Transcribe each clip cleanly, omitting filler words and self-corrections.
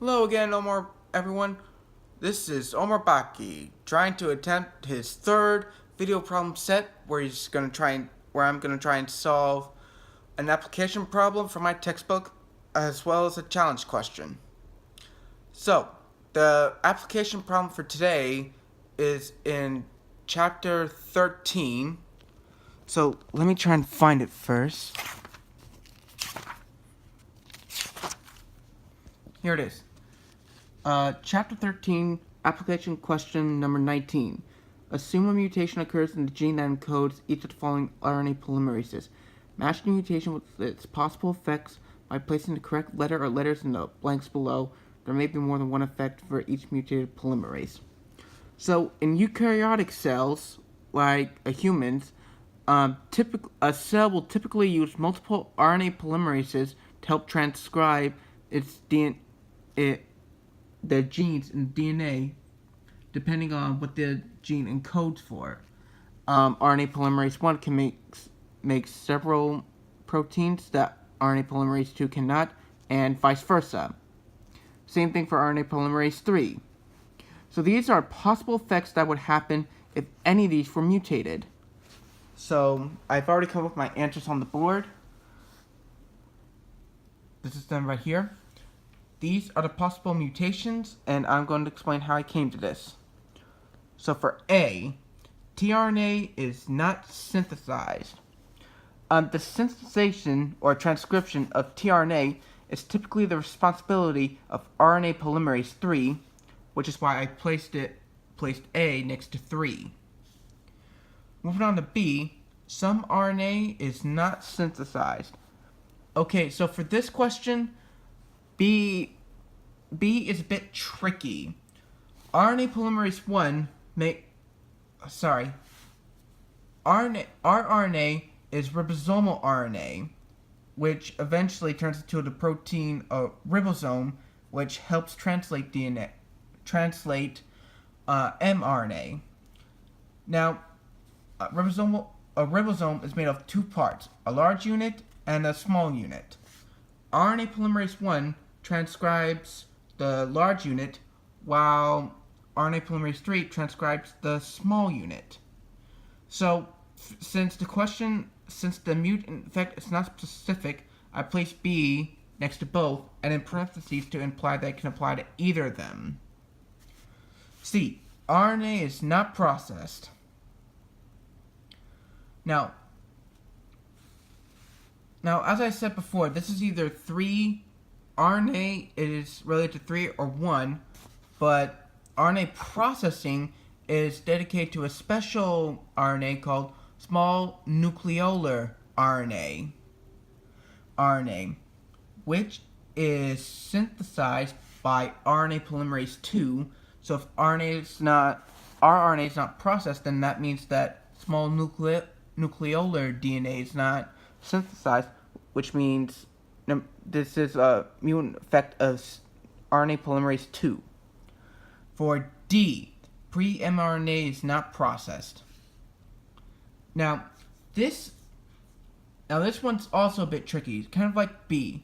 Hello again, Omar, everyone. This is Omar Baki trying to attempt his third video problem set where I'm gonna try and solve an application problem from my textbook as well as a challenge question. So, the application problem for today is in chapter 13. So, let me try and find it first. Here it is. Chapter 13, application question number 19. Assume a mutation occurs in the gene that encodes each of the following RNA polymerases. Match the mutation with its possible effects by placing the correct letter or letters in the blanks below. There may be more than one effect for each mutated polymerase. So, in eukaryotic cells, like humans, a cell will typically use multiple RNA polymerases to help transcribe its the genes in DNA, depending on what the gene encodes for. RNA polymerase 1 can make several proteins that RNA polymerase 2 cannot, and vice versa. Same thing for RNA polymerase 3. So these are possible effects that would happen if any of these were mutated. So I've already come up with my answers on the board. This is them right here. These are the possible mutations, and I'm going to explain how I came to this. So for A, tRNA is not synthesized. The synthesization or transcription of tRNA is typically the responsibility of RNA polymerase 3, which is why I placed A next to 3. Moving on to B, some RNA is not synthesized. Okay, so for this question, B is a bit tricky. RNA polymerase 1 rRNA is ribosomal RNA, which eventually turns into the protein ribosome, which helps translate mRNA. Now, a ribosome is made of two parts, a large unit and a small unit. RNA polymerase 1 transcribes the large unit, while RNA polymerase 3 transcribes the small unit. So, since the mutant effect is not specific, I place B next to both, and in parentheses to imply that it can apply to either of them. C. RNA is not processed. Now, as I said before, this is either 3 RNA is related to 3 or 1, but RNA processing is dedicated to a special RNA called small nucleolar RNA, which is synthesized by RNA polymerase 2. So if our RNA is not processed, then that means that small nucleolar DNA is not synthesized, which means this is a mutant effect of RNA polymerase 2. For D, pre-mRNA is not processed. Now this one's also a bit tricky. It's kind of like B.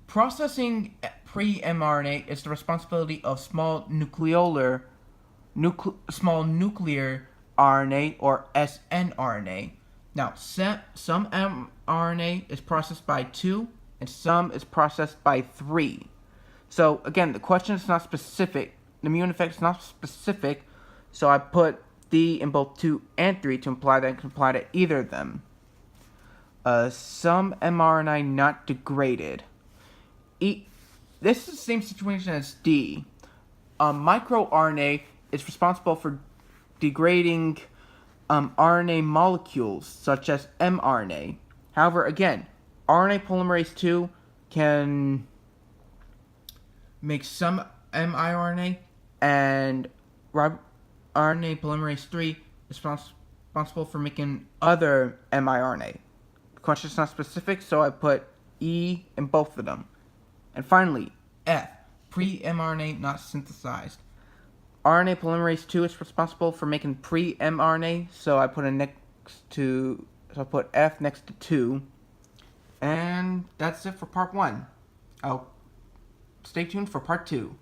Processing pre-mRNA is the responsibility of small nuclear RNA or snRNA. Now, some mRNA is processed by 2, and some is processed by 3. So, again, the question is not specific. The mutant effect is not specific, so I put D in both 2 and 3 to imply that it can apply to either of them. Some mRNA not degraded. This is the same situation as D. MicroRNA is responsible for degrading RNA molecules such as mRNA. However, again, RNA polymerase 2 can make some miRNA, and RNA polymerase 3 is responsible for making other miRNA. The question is not specific, so I put E in both of them. And finally, F, pre-mRNA not synthesized. RNA polymerase 2 is responsible for making pre-mRNA, so I put F next to 2. And that's it for part 1. I'll stay tuned for part 2.